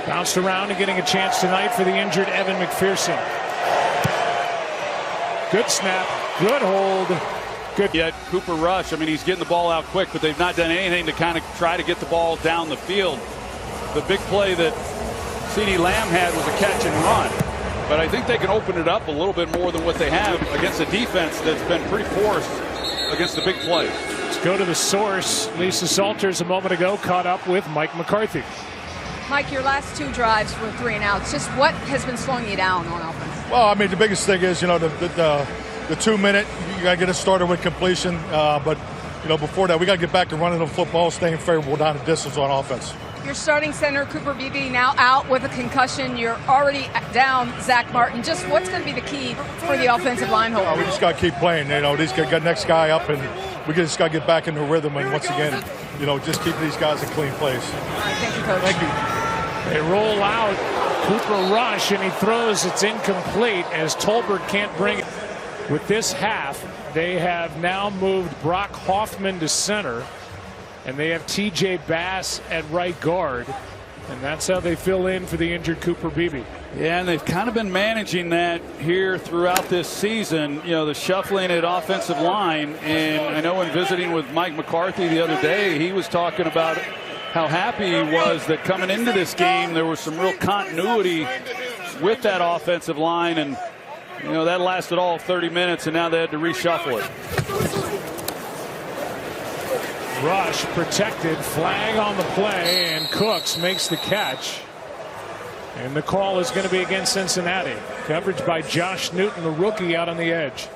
Bounced around and getting a chance tonight for the injured Evan McPherson. Good snap, good hold. Good. Yet Cooper Rush, I mean, he's getting the ball out quick, but they've not done anything to kind of try to get the ball down the field. The big play that CeeDee Lamb had was a catch and run. But I think they can open it up a little bit more than what they have against a defense that's been pretty porous against the big plays. Let's go to the source. Lisa Salters a moment ago caught up with Mike McCarthy. Mike, your last 2 drives were 3 and outs. Just what has been slowing you down on offense? Well, I mean, the biggest thing is, the 2-minute, you got to get it started with completion. But, before that, we got to get back to running the football, staying favorable down the distance on offense. Your starting center, Cooper Beebe, now out with a concussion. You're already down Zach Martin. Just what's going to be the key for the offensive line hold? We just got to keep playing. These got the next guy up, and we just got to get back into rhythm. And once again, just keep these guys in clean place. All right, thank you, Coach. Thank you. They roll out Cooper Rush, and he throws. It's incomplete as Tolbert can't bring it. With this half, they have now moved Brock Hoffman to center, and they have T.J. Bass at right guard, and that's how they fill in for the injured Cooper Beebe. Yeah, and they've kind of been managing that here throughout this season, the shuffling at offensive line. And I know when visiting with Mike McCarthy the other day, he was talking about how happy he was that coming into this game there was some real continuity with that offensive line, and that lasted all 30 minutes, and now they had to reshuffle it. Rush protected, flag on the play, and Cooks makes the catch. And the call is going to be against Cincinnati. Coverage by Josh Newton, the rookie, out on the edge.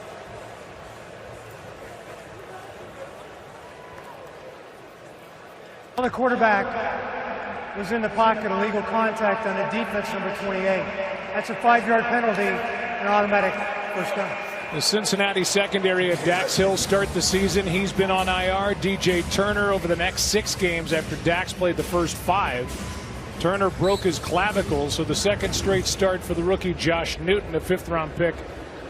The quarterback was in the pocket, illegal contact on the defense, number 28. That's a 5-yard penalty, an automatic first down. The Cincinnati secondary of Dax Hill start the season. He's been on IR. DJ Turner over the next 6 games after Dax played the first 5. Turner broke his clavicle, so the second straight start for the rookie Josh Newton, a 5th-round pick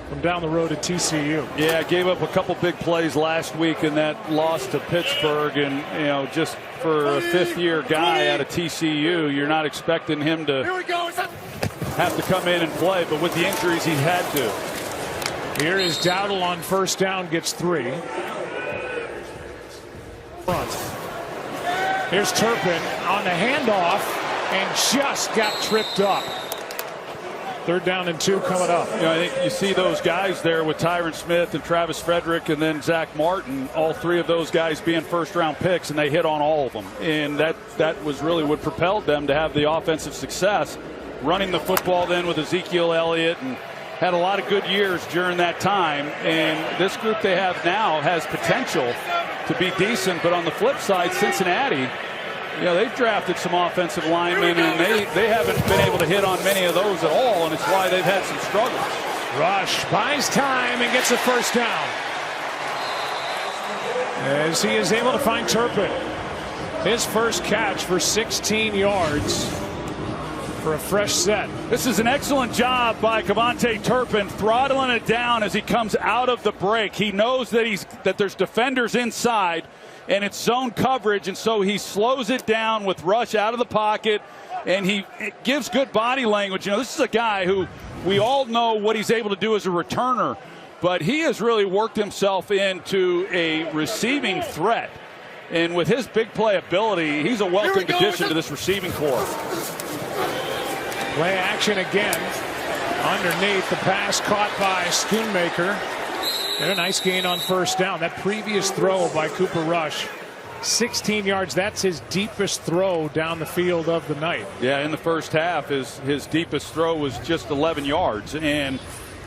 from down the road at TCU. Yeah, gave up a couple big plays last week in that loss to Pittsburgh, and just for a 5th-year guy out of TCU, you're not expecting him to have to come in and play, but with the injuries he's had to. Here is Dowdle on first down, gets 3. Front. Here's Turpin on the handoff and just got tripped up. 3rd down and 2 coming up. I think you see those guys there with Tyron Smith and Travis Frederick and then Zach Martin, all 3 of those guys being first-round picks, and they hit on all of them. And that was really what propelled them to have the offensive success, running the football then with Ezekiel Elliott, and had a lot of good years during that time. And this group they have now has potential to be decent. But on the flip side, Cincinnati, they've drafted some offensive linemen, and they haven't been able to hit on many of those at all, and it's why they've had some struggles. Rush buys time and gets a first down as he is able to find Turpin. His first catch for 16 yards for a fresh set. This is an excellent job by Kavontae Turpin, throttling it down as he comes out of the break. He knows that there's defenders inside, and it's zone coverage, and so he slows it down with Rush out of the pocket, and he gives good body language. This is a guy who we all know what he's able to do as a returner, but he has really worked himself into a receiving threat. And with his big play ability, he's a welcome addition to this receiving corps. Play action again. Underneath, the pass caught by Schoonmaker. And a nice gain on first down. That previous throw by Cooper Rush, 16 yards. That's his deepest throw down the field of the night. Yeah, in the first half, his deepest throw was just 11 yards. And,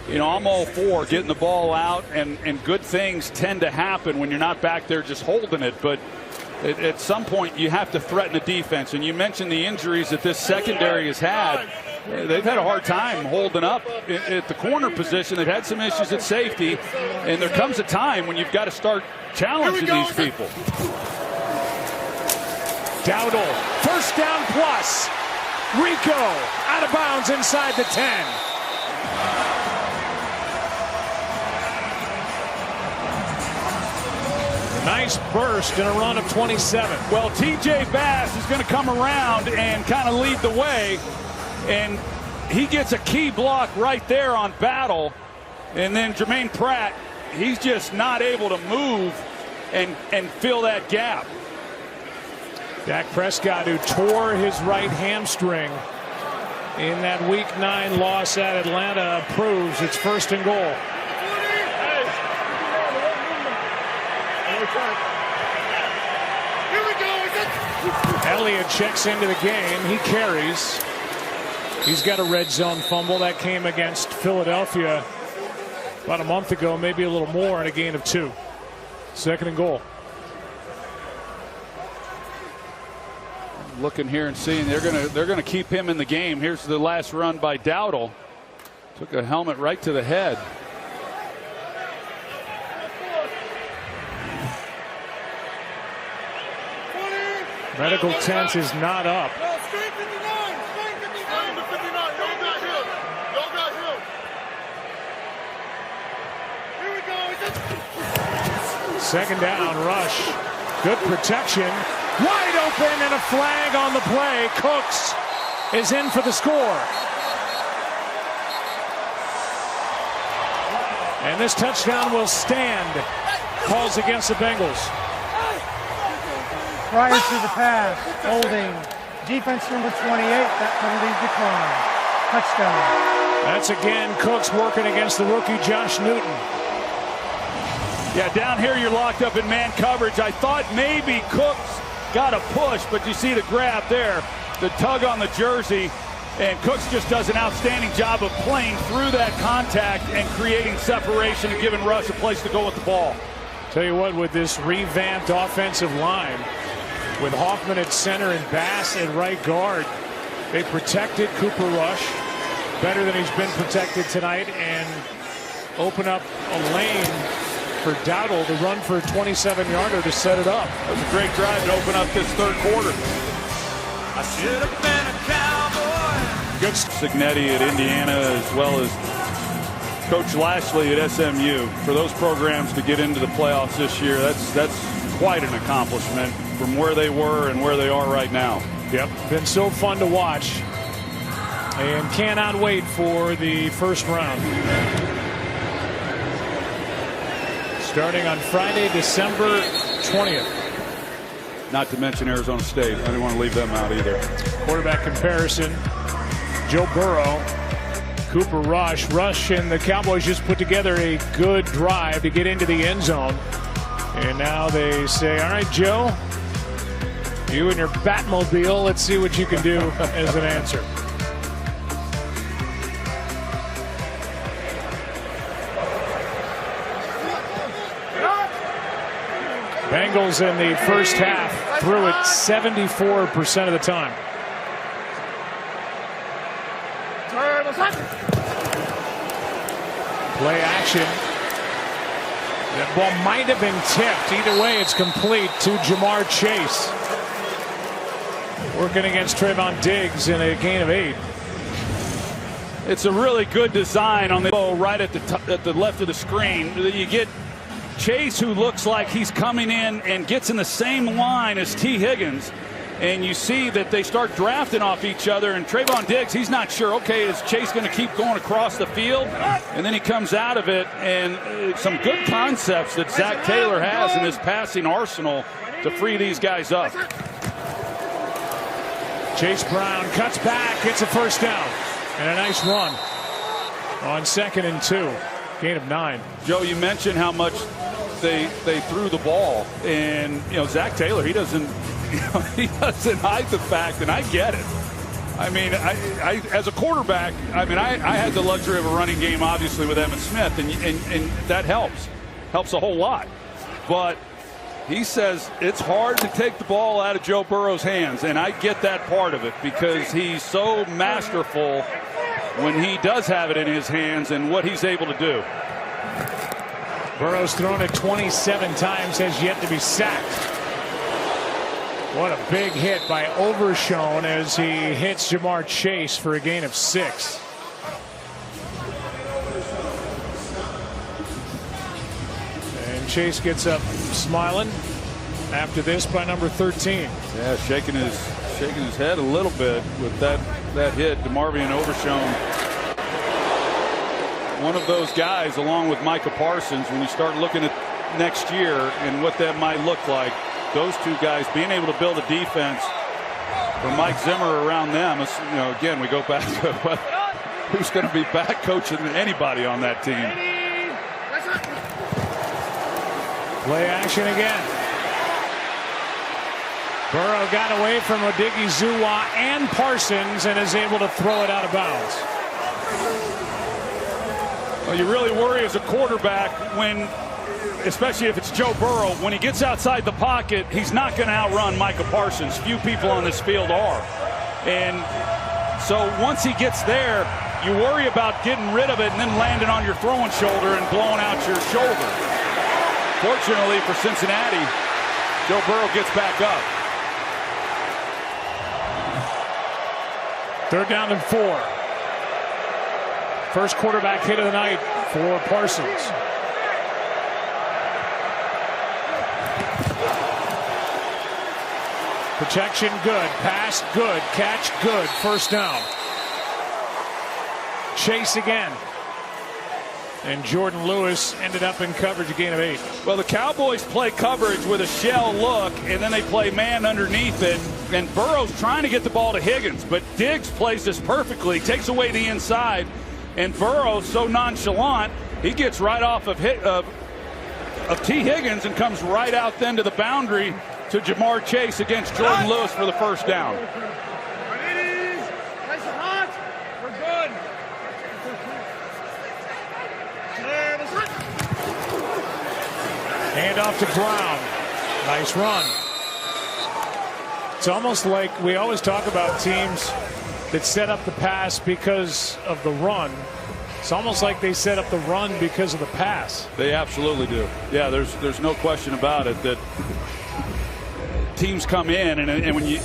I'm all for getting the ball out, and good things tend to happen when you're not back there just holding it. But at some point, you have to threaten the defense. And you mentioned the injuries that this secondary has had. They've had a hard time holding up at the corner position. They've had some issues at safety, and there comes a time when you've got to start challenging these people. Dowdle, first down plus. Rico out of bounds inside the 10. Nice burst and a run of 27. Well, TJ Bass is going to come around and kind of lead the way, and he gets a key block right there on Battle, and then Jermaine Pratt, he's just not able to move and fill that gap. Dak Prescott, who tore his right hamstring in that Week 9 loss at Atlanta, proves it's 1st and goal. Elliott checks into the game. He carries. He's got a red zone fumble that came against Philadelphia about a month ago, maybe a little more, in a gain of 2. 2nd and goal. Looking here and seeing they're gonna keep him in the game. Here's the last run by Dowdle. Took a helmet right to the head. Medical tent is not up. Second down, Rush. Good protection. Wide open and a flag on the play. Cooks is in for the score. And this touchdown will stand. Calls against the Bengals. Prior to the pass, holding defense number 28, that penalty declined. Touchdown. That's again Cooks working against the rookie Josh Newton. Yeah, down here you're locked up in man coverage. I thought maybe Cooks got a push, but you see the grab there, the tug on the jersey, and Cooks just does an outstanding job of playing through that contact and creating separation and giving Rush a place to go with the ball. Tell you what, with this revamped offensive line, with Hoffman at center and Bass at right guard, they protected Cooper Rush better than he's been protected tonight and open up a lane for Dowdle to run for a 27-yarder to set it up. That was a great drive to open up this 3rd quarter. I should have been a cowboy. Good Cincinnati at Indiana, as well as Coach Lashley at SMU. For those programs to get into the playoffs this year, that's quite an accomplishment from where they were and where they are right now. Yep, been so fun to watch, and cannot wait for the first round. Starting on Friday, December 20th. Not to mention Arizona State. I didn't want to leave them out either. Quarterback comparison, Joe Burrow, Cooper Rush. Rush and the Cowboys just put together a good drive to get into the end zone. And now they say, all right, Joe, you and your Batmobile, let's see what you can do as an answer. Bengals in the first half threw it 74% of the time. Play action. That ball might have been tipped. Either way, it's complete to Jamar Chase. Working against Trayvon Diggs in a gain of 8. It's a really good design on the ball right at the left of the screen. You get Chase, who looks like he's coming in and gets in the same line as T. Higgins, and you see that they start drafting off each other, and Trayvon Diggs, he's not sure, okay, is Chase going to keep going across the field? And then he comes out of it, and some good concepts that Zach Taylor has in his passing arsenal to free these guys up. Chase Brown cuts back, gets a first down, and a nice run on 2nd and 2. Gain of 9. Joe, you mentioned how much they threw the ball, and Zach Taylor, he doesn't hide the fact, and I get it. I mean, I as a quarterback, I had the luxury of a running game, obviously, with Emmitt Smith, and that helps a whole lot. But he says it's hard to take the ball out of Joe Burrow's hands, and I get that part of it because he's so masterful when he does have it in his hands and what he's able to do. Burrow's thrown it 27 times, has yet to be sacked. What a big hit by Overshone as he hits Jamar Chase for a gain of 6. Chase gets up smiling after this by number 13. Yeah, shaking his head a little bit with that hit. DeMarvion Overshown, one of those guys, along with Micah Parsons, when you start looking at next year and what that might look like, those two guys being able to build a defense for Mike Zimmer around them. You know, again, we go back to who's going to be back coaching anybody on that team. Play action again. Burrow got away from Odighizuwa and Parsons and is able to throw it out of bounds. Well, you really worry as a quarterback when, especially if it's Joe Burrow, when he gets outside the pocket, he's not going to outrun Micah Parsons. Few people on this field are. And so once he gets there, you worry about getting rid of it and then landing on your throwing shoulder and blowing out your shoulder. Fortunately for Cincinnati, Joe Burrow gets back up. 3rd down and 4. First quarterback hit of the night for Parsons. Protection good, pass good, catch good, 1st down. Chase again. And Jordan Lewis ended up in coverage, a gain of 8. Well, the Cowboys play coverage with a shell look, and then they play man underneath it. And Burrow's trying to get the ball to Higgins, but Diggs plays this perfectly, takes away the inside, and Burrow's so nonchalant, he gets right off of T. Higgins and comes right out then to the boundary to Jamar Chase against Jordan Lewis for the 1st down. Hand off to Brown. Nice run. It's almost like we always talk about teams that set up the pass because of the run. It's almost like they set up the run because of the pass. They absolutely do. Yeah, there's no question about it that teams come in and when you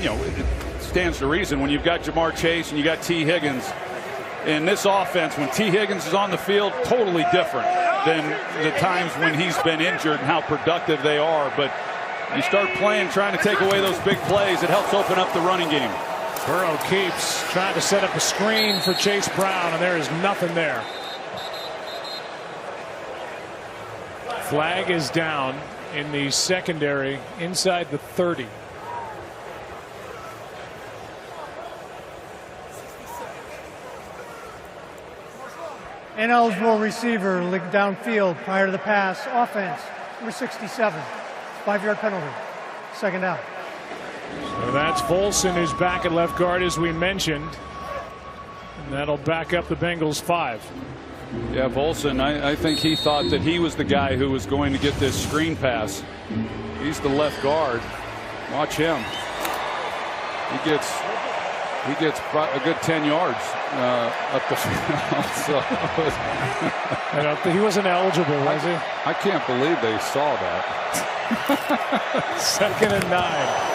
know, it stands to reason when you've got Jamar Chase and you got T. Higgins in this offense, when T. Higgins is on the field, totally different than the times when he's been injured and how productive they are. But you start playing, trying to take away those big plays, it helps open up the running game. Burrow keeps trying to set up a screen for Chase Brown, and there is nothing there. Flag is down in the secondary inside the 30. Ineligible receiver linked downfield prior to the pass. Offense, number 67. 5-yard penalty. 2nd down. So that's Volson, who's back at left guard, as we mentioned. And that'll back up the Bengals 5. Yeah, Volson, I think he thought that he was the guy who was going to get this screen pass. He's the left guard. Watch him. He gets a good 10 yards up the field. So I don't think he wasn't eligible, was he? I can't believe they saw that. 2nd and 9.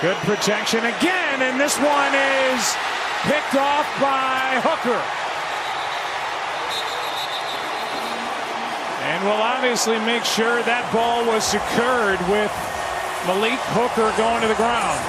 Good protection again, and this one is picked off by Hooker. And we'll obviously make sure that ball was secured with Malik Hooker going to the ground.